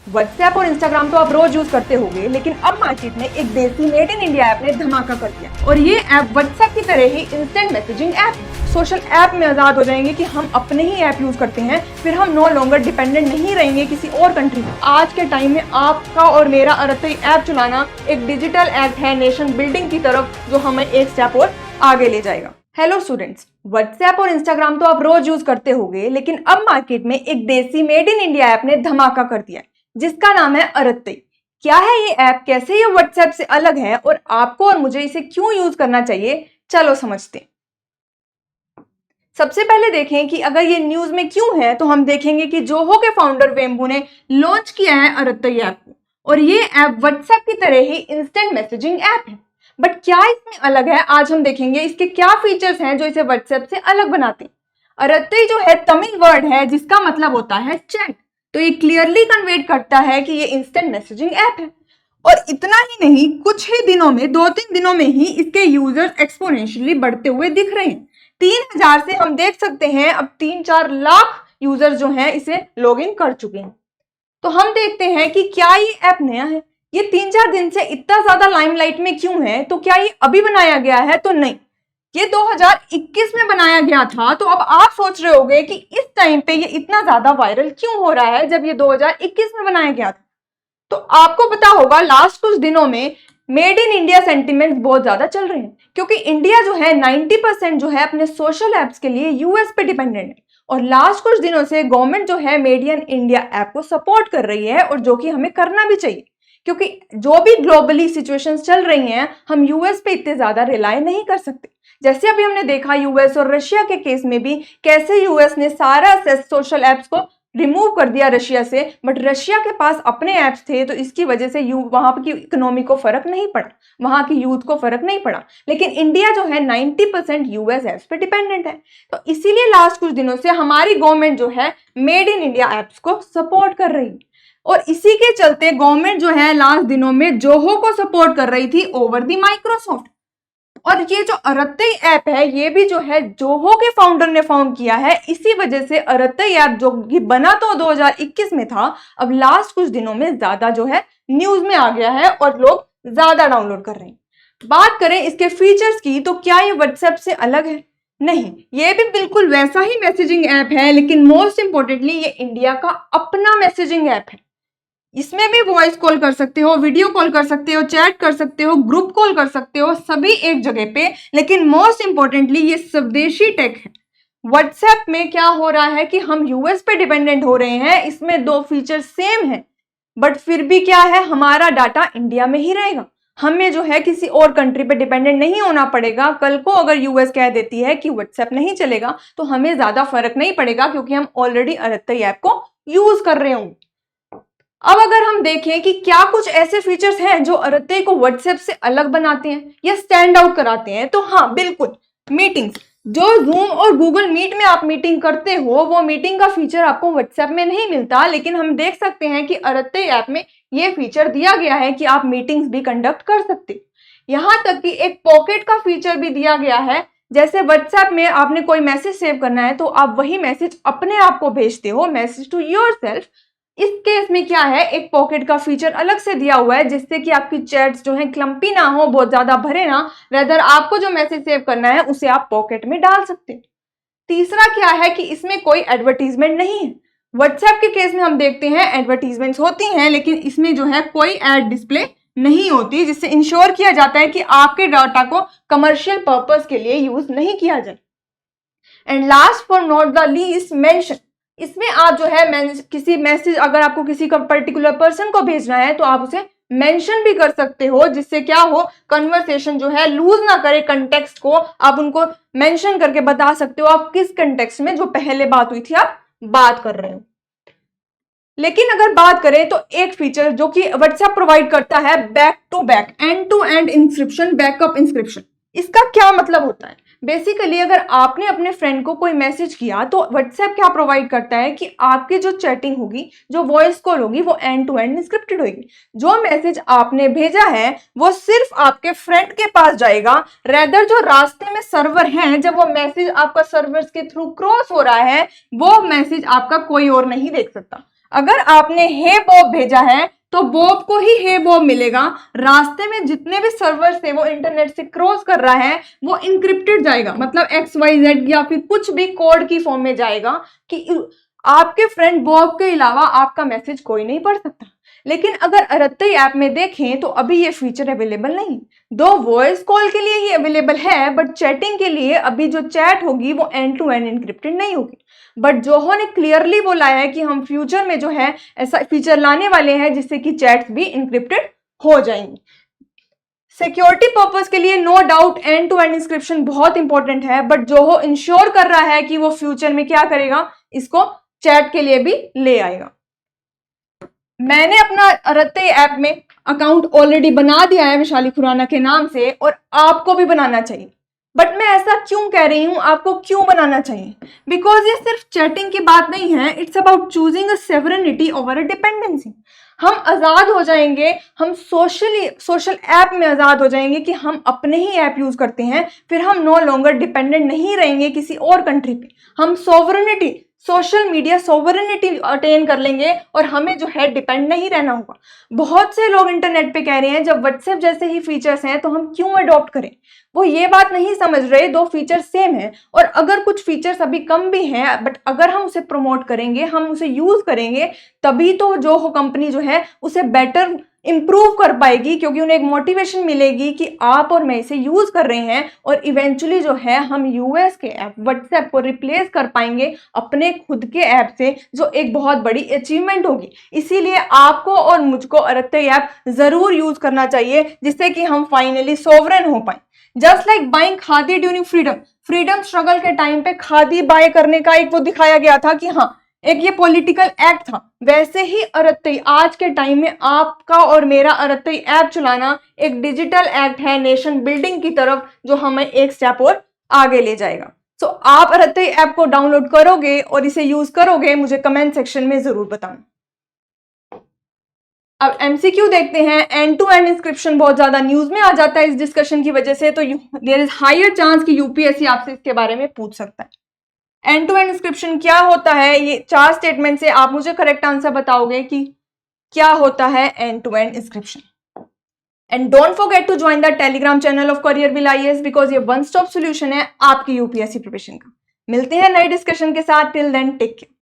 WhatsApp और Instagram तो आप रोज यूज करते होंगे, लेकिन अब मार्केट में एक देसी मेड इन इंडिया ऐप ने धमाका कर दिया और ये ऐप व्हाट्सएप की तरह ही instant messaging app social app में आजाद हो जाएंगे कि हम अपने ही ऐप यूज करते हैं, फिर हम नो लॉन्गर डिपेंडेंट नहीं रहेंगे किसी और कंट्री में। आज के टाइम में आपका और मेरा अरत्तई ऐप चलाना एक डिजिटल एक्ट है नेशन बिल्डिंग की तरफ, जो हमें एक स्टेप और आगे ले जाएगा। हेलो स्टूडेंट्स, व्हाट्सएप और इंस्टाग्राम तो आप रोज यूज करते होंगे, लेकिन अब मार्केट में एक देसी मेड इन इंडिया ऐप ने धमाका कर दिया है जिसका नाम है अरत्तई। क्या है ये ऐप, कैसे ये व्हाट्सएप से अलग है और आपको और मुझे इसे क्यों यूज करना चाहिए, चलो समझते हैं। सबसे पहले देखें कि अगर ये न्यूज में क्यों है, तो हम देखेंगे कि जोहो के फाउंडर वेम्बू ने लॉन्च किया है अरत्तई ऐप को और ये ऐप व्हाट्सएप की तरह ही इंस्टेंट मैसेजिंग ऐप है। बट क्या इसमें अलग है, आज हम देखेंगे इसके क्या फीचर्स हैं जो इसे व्हाट्सएप से अलग बनाते हैं। अरत्तई जो है तमिल वर्ड है जिसका मतलब होता है चैट, तो ये क्लियरली कन्वेट करता है कि ये इंस्टेंट मैसेजिंग ऐप है। और इतना ही नहीं, कुछ ही दिनों में 2-3 दिनों में ही इसके यूजर्स एक्सपोनेंशियली बढ़ते हुए दिख रहे हैं। 3000 से हम देख सकते हैं अब 3-4 लाख यूजर जो हैं इसे लॉग इन कर चुके हैं। तो हम देखते हैं कि क्या ये ऐप नया है, ये 3-4 दिन से इतना ज्यादा लाइमलाइट में क्यों है। तो क्या ये अभी बनाया गया है, तो नहीं, ये 2021 में बनाया गया था। तो अब आप सोच रहे होंगे कि इस टाइम पे ये इतना ज्यादा वायरल क्यों हो रहा है जब ये 2021 में बनाया गया था। तो आपको पता होगा लास्ट कुछ दिनों में मेड इन इंडिया सेंटिमेंट्स बहुत ज्यादा चल रहे हैं, क्योंकि इंडिया जो है 90% जो है अपने सोशल एप्स के लिए यूएस पे डिपेंडेंट है। और लास्ट कुछ दिनों से गवर्नमेंट जो है मेड इन इंडिया ऐप को सपोर्ट कर रही है, और जो कि हमें करना भी चाहिए, क्योंकि जो भी ग्लोबली सिचुएशंस चल रही हैं हम यूएस पे इतने ज्यादा रिलाई नहीं कर सकते। जैसे अभी हमने देखा यूएस और रशिया के केस में भी कैसे यूएस ने सारा सोशल एप्स को रिमूव कर दिया रशिया से, बट रशिया के पास अपने ऐप्स थे, तो इसकी वजह से वहां की इकोनॉमी को फर्क नहीं पड़ा, वहां की यूथ को फर्क नहीं पड़ा। लेकिन इंडिया जो है 90% यूएस ऐप्स पे डिपेंडेंट है, तो इसीलिए लास्ट कुछ दिनों से हमारी गवर्नमेंट जो है मेड इन इंडिया ऐप्स को सपोर्ट कर रही है। और इसी के चलते गवर्नमेंट जो है लास्ट दिनों में जोहो को सपोर्ट कर रही थी ओवर दी माइक्रोसॉफ्ट। और ये जो अरत्तई ऐप है ये भी जो है जोहो के फाउंडर ने फाउंड किया है। इसी वजह से अरत्तई ऐप जो कि बना तो 2021 में था, अब लास्ट कुछ दिनों में ज्यादा जो है न्यूज में आ गया है और लोग ज्यादा डाउनलोड कर रहे हैं। बात करें इसके फीचर्स की, तो क्या ये व्हाट्सएप से अलग है? नहीं, ये भी बिल्कुल वैसा ही मैसेजिंग ऐप है, लेकिन मोस्ट इंपॉर्टेंटली ये इंडिया का अपना मैसेजिंग ऐप है। इसमें भी वॉइस कॉल कर सकते हो, वीडियो कॉल कर सकते हो, चैट कर सकते हो, ग्रुप कॉल कर सकते हो, सभी एक जगह पे। लेकिन मोस्ट इंपॉर्टेंटली ये स्वदेशी टेक है। व्हाट्सएप में क्या हो रहा है कि हम यूएस पे डिपेंडेंट हो रहे हैं, इसमें 2 फीचर सेम है, बट फिर भी क्या है, हमारा डाटा इंडिया में ही रहेगा। हमें जो है किसी और कंट्री पे डिपेंडेंट नहीं होना पड़ेगा। कल को अगर यूएस कह देती है कि व्हाट्सएप नहीं चलेगा, तो हमें ज्यादा फर्क नहीं पड़ेगा, क्योंकि हम ऑलरेडी अरत्तई ऐप को यूज कर रहे होंगे। अब अगर हम देखें कि क्या कुछ ऐसे फीचर्स हैं जो अरत्तई को व्हाट्सएप से अलग बनाते हैं या स्टैंड आउट कराते हैं, तो हाँ बिल्कुल, मीटिंग्स। जो जूम और गूगल मीट में आप मीटिंग करते हो, वो मीटिंग का फीचर आपको व्हाट्सएप में नहीं मिलता, लेकिन हम देख सकते हैं कि अरत्तई ऐप में ये फीचर दिया गया है कि आप मीटिंग्स भी कंडक्ट कर सकते। यहाँ तक कि एक पॉकेट का फीचर भी दिया गया है। जैसे व्हाट्सएप में आपने कोई मैसेज सेव करना है, तो आप वही मैसेज अपने आप को भेजते हो, मैसेज टू योरसेल्फ। इस केस में क्या है, एक पॉकेट का फीचर अलग से दिया हुआ है, जिससे कि आपकी चैट्स जो है क्लम्पी ना हो, बहुत ज्यादा भरे ना, रेदर आपको जो मैसेज सेव करना है उसे आप पॉकेट में डाल सकते हैं। तीसरा क्या है कि इसमें कोई एडवर्टीजमेंट नहीं है। व्हाट्सएप के केस में हम देखते हैं एडवर्टीजमेंट्स होती हैं, लेकिन इसमें जो है कोई एड डिस्प्ले नहीं होती, जिससे इंश्योर किया जाता है कि आपके डाटा को कमर्शियल पर्पस के लिए यूज नहीं किया जाए। And last for not the least, mention. इसमें आप जो है किसी मैसेज, अगर आपको किसी का पर्टिकुलर पर्सन को भेजना है, तो आप उसे मेंशन भी कर सकते हो, जिससे क्या हो, कन्वर्सेशन जो है लूज ना करे कंटेक्स्ट को। आप उनको मेंशन करके बता सकते हो आप किस कंटेक्स्ट में जो पहले बात हुई थी आप बात कर रहे हो। लेकिन अगर बात करें तो एक फीचर जो कि व्हाट्सएप प्रोवाइड करता है, back to back end to end encryption, backup encryption. इसका क्या मतलब होता है? बेसिकली अगर आपने अपने फ्रेंड को कोई मैसेज किया, तो व्हाट्सएप क्या प्रोवाइड करता है कि आपकी जो चैटिंग होगी, जो वॉइस कॉल होगी, वो एंड टू एंड इंस्क्रिप्टेड होगी। जो मैसेज आपने भेजा है वो सिर्फ आपके फ्रेंड के पास जाएगा, रेदर जो रास्ते में सर्वर है, जब वो मैसेज आपका सर्वर के थ्रू क्रॉस हो रहा है, वो मैसेज आपका कोई और नहीं देख सकता। अगर आपने हे बॉब भेजा है तो बॉब को ही हे बॉब मिलेगा। रास्ते में जितने भी सर्वर से वो इंटरनेट से क्रॉस कर रहा है वो इनक्रिप्टेड जाएगा, मतलब XYZ या फिर कुछ भी कोड की फॉर्म में जाएगा कि आपके फ्रेंड बॉब के अलावा आपका मैसेज कोई नहीं पढ़ सकता। लेकिन अगर अरत्तई ऐप में देखें तो अभी ये फीचर अवेलेबल नहीं, दो वॉइस कॉल के लिए ही अवेलेबल है, बट चैटिंग के लिए अभी जो चैट होगी वो एंड टू एंड इनक्रिप्टेड नहीं होगी। बट जोहो ने क्लियरली बोला है कि हम फ्यूचर में जो है ऐसा फीचर लाने वाले हैं जिससे कि चैट्स भी इनक्रिप्टेड हो जाएंगी। सिक्योरिटी पर्पस के लिए no doubt end to end encryption बहुत इंपॉर्टेंट है, बट जोहो इंश्योर कर रहा है कि वो फ्यूचर में क्या करेगा, इसको चैट के लिए भी ले आएगा। मैंने अपना अरत्तई ऐप में अकाउंट ऑलरेडी बना दिया है विशाली खुराना के नाम से, और आपको भी बनाना चाहिए। बट मैं ऐसा क्यों कह रही हूं, आपको क्यों बनाना चाहिए? बिकॉज ये सिर्फ चैटिंग की बात नहीं है, it's about choosing a sovereignty over a dependency. हम आजाद हो जाएंगे, हम सोशल ऐप में आजाद हो जाएंगे कि हम अपने ही ऐप यूज करते हैं, फिर हम नो लॉन्गर डिपेंडेंट नहीं रहेंगे किसी और कंट्री पे। हम sovereignty, social media sovereignty attain कर लेंगे और हमें जो है डिपेंड नहीं रहना होगा। बहुत से लोग इंटरनेट पे कह रहे हैं जब व्हाट्सएप जैसे ही फीचर्स हैं तो हम क्यों अडॉप्ट करें। वो ये बात नहीं समझ रहे, दो फीचर सेम है, और अगर कुछ फीचर्स अभी कम भी हैं बट अगर हम उसे प्रमोट करेंगे, हम उसे यूज करेंगे, तभी तो जो हो कंपनी जो है उसे बेटर इंप्रूव कर पाएगी, क्योंकि उन्हें एक मोटिवेशन मिलेगी कि आप और मैं इसे यूज कर रहे हैं, और इवेंचुअली जो है हम यूएस के ऐप व्हाट्सएप को रिप्लेस कर पाएंगे अपने खुद के ऐप से, जो एक बहुत बड़ी अचीवमेंट होगी। इसीलिए आपको और मुझको अरत्तई ऐप जरूर यूज करना चाहिए, जिससे कि हम फाइनली सोवरेन हो पाए। Just like buying khadi during freedom struggle के टाइम पे खादी बाय करने का एक वो दिखाया गया था कि हाँ एक ये पॉलिटिकल एक्ट था, वैसे ही अरत्तई आज के टाइम में आपका और मेरा अरत्तई ऐप चलाना एक डिजिटल एक्ट है नेशन बिल्डिंग की तरफ, जो हमें एक स्टेप और आगे ले जाएगा। सो आप अरत्तई ऐप को डाउनलोड करोगे और इसे यूज करोगे, मुझे कमेंट सेक्शन में जरूर बताना। अब एमसीक्यू देखते हैं। एंड टू एंड इंस्क्रिप्शन बहुत ज्यादा न्यूज में आ जाता है इस डिस्कशन की वजह से, तो देयर इज हायर चांस कि यूपीएससी आपसे इसके बारे में पूछ सकता है। एंड टू एंड इंस्क्रिप्शन क्या होता है, ये 4 स्टेटमेंट से आप मुझे करेक्ट आंसर बताओगे कि क्या होता है end to end encryption. And don't forget to join the telegram channel of Careerwill IAS, because ये वन स्टॉप सोल्यूशन है आपकी यूपीएससी प्रिपरेशन का। मिलते हैं नए डिस्कशन के साथ, टिल देन टेक केयर।